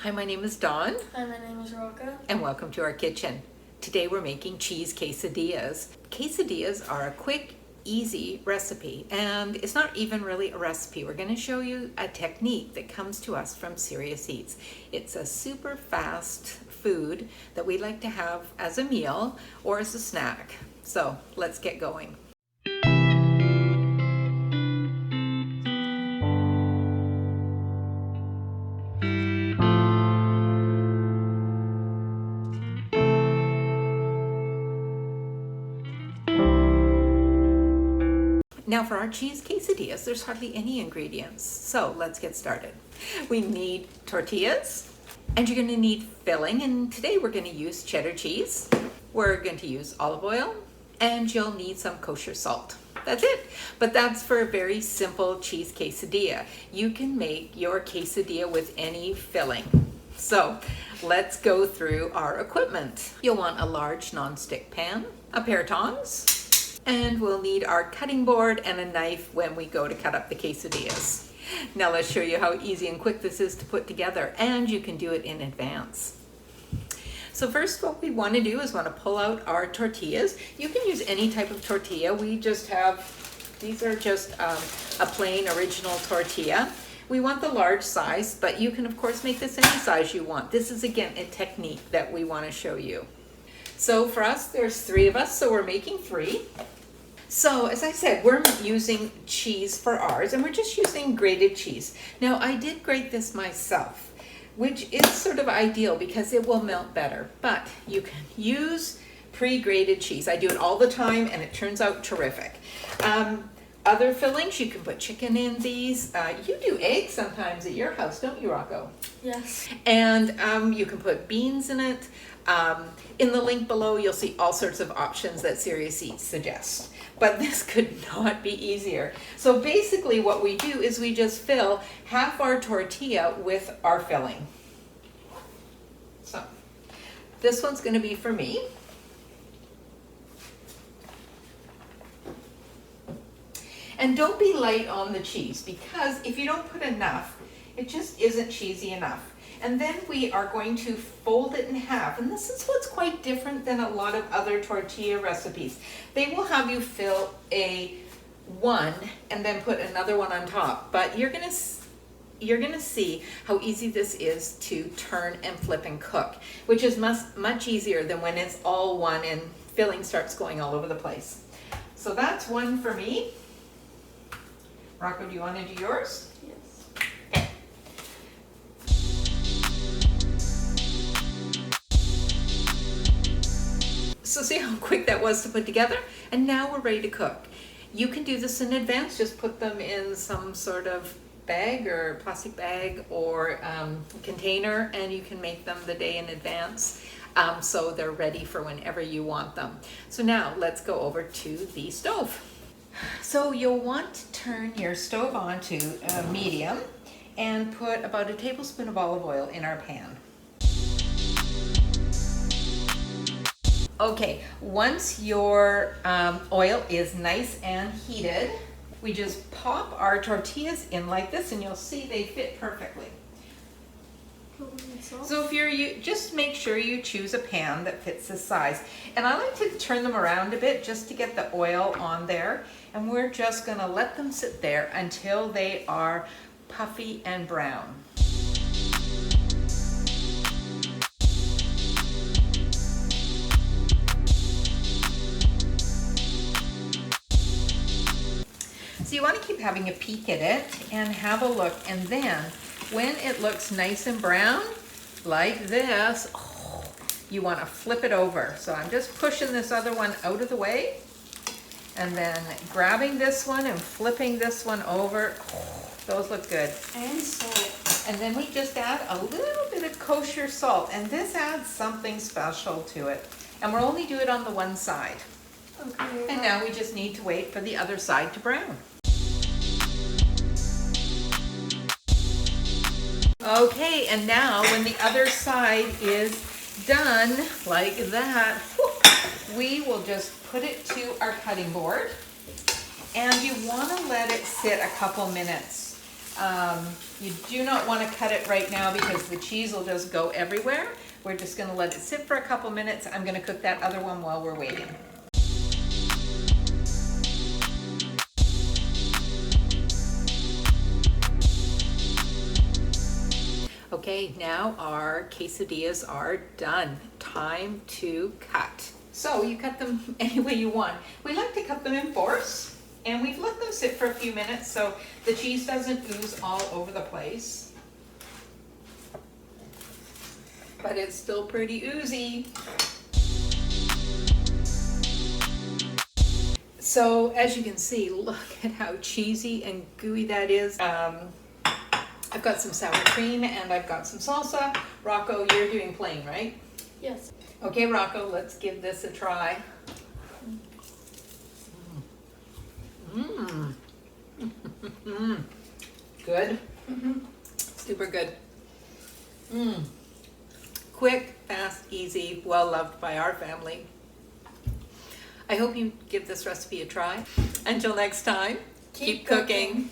Hi, my name is Dawn. Hi, my name is Rocca. And welcome to our kitchen. Today we're making cheese quesadillas. Quesadillas are a quick, easy recipe, and it's not even really a recipe. We're going to show you a technique that comes to us from Serious Eats. It's a super fast food that we like to have as a meal or as a snack. So let's get going. Now for our cheese quesadillas, there's hardly any ingredients. So let's get started. We need tortillas, and you're gonna need filling, and today we're gonna use cheddar cheese. We're going to use olive oil, and you'll need some kosher salt. That's it. But that's for a very simple cheese quesadilla. You can make your quesadilla with any filling. So let's go through our equipment. You'll want a large nonstick pan, a pair of tongs, and we'll need our cutting board and a knife when we go to cut up the quesadillas. Now let's show you how easy and quick this is to put together, and you can do it in advance. So first what we want to do is want to pull out our tortillas. You can use any type of tortilla. We just have, these are just a plain original tortilla. We want the large size, but you can of course make this any size you want. This is again a technique that we want to show you. So for us, there's 3 of us, so we're making 3. So as I said, we're using cheese for ours, and we're just using grated cheese. Now I did grate this myself, which is sort of ideal because it will melt better, but you can use pre-grated cheese. I do it all the time and it turns out terrific. Other fillings, you can put chicken in these. You do eggs sometimes at your house, don't you, Rocco? Yes. And you can put beans in it. In the link below, you'll see all sorts of options that Serious Eats suggests. But this could not be easier. So basically what we do is we just fill half our tortilla with our filling. So this one's going to be for me. And don't be light on the cheese, because if you don't put enough, it just isn't cheesy enough. And then we are going to fold it in half. And this is what's quite different than a lot of other tortilla recipes. They will have you fill one and then put another one on top. But you're gonna see how easy this is to turn and flip and cook, which is much easier than when it's all one and filling starts going all over the place. So that's one for me. Rocco, do you want to do yours? Yes. Okay. So see how quick that was to put together? And now we're ready to cook. You can do this in advance. Just put them in some sort of bag or plastic bag or container, and you can make them the day in advance. So they're ready for whenever you want them. So now let's go over to the stove. So you'll want to turn your stove on to medium and put about a tablespoon of olive oil in our pan. Okay, once your oil is nice and heated, we just pop our tortillas in like this, and you'll see they fit perfectly. So if you just make sure you choose a pan that fits this size. And I like to turn them around a bit just to get the oil on there. And we're just gonna let them sit there until they are puffy and brown. So you want to keep having a peek at it and have a look, and then when it looks nice and brown like this, you want to flip it over. So I'm just pushing this other one out of the way and then grabbing this one and flipping this one over. Those look good. And salt. And then we just add a little bit of kosher salt, and this adds something special to it. And we'll only do it on the one side. Okay. And now we just need to wait for the other side to brown. Okay, and now when the other side is done like that, we will just put it to our cutting board, and you want to let it sit a couple minutes You do not want to cut it right now because the cheese will just go everywhere. We're just going to let it sit for a couple minutes. I'm going to cook that other one while we're waiting. Okay, now our quesadillas are done. Time to cut. So you cut them any way you want. We like to cut them in fours, and we've let them sit for a few minutes so the cheese doesn't ooze all over the place. But it's still pretty oozy. So as you can see, look at how cheesy and gooey that is. I've got some sour cream and I've got some salsa. Rocco, you're doing plain, right? Yes. Okay, Rocco, let's give this a try. Mmm. Good. Super good. Quick, fast, easy, well loved by our family. I hope you give this recipe a try. Until next time, keep cooking.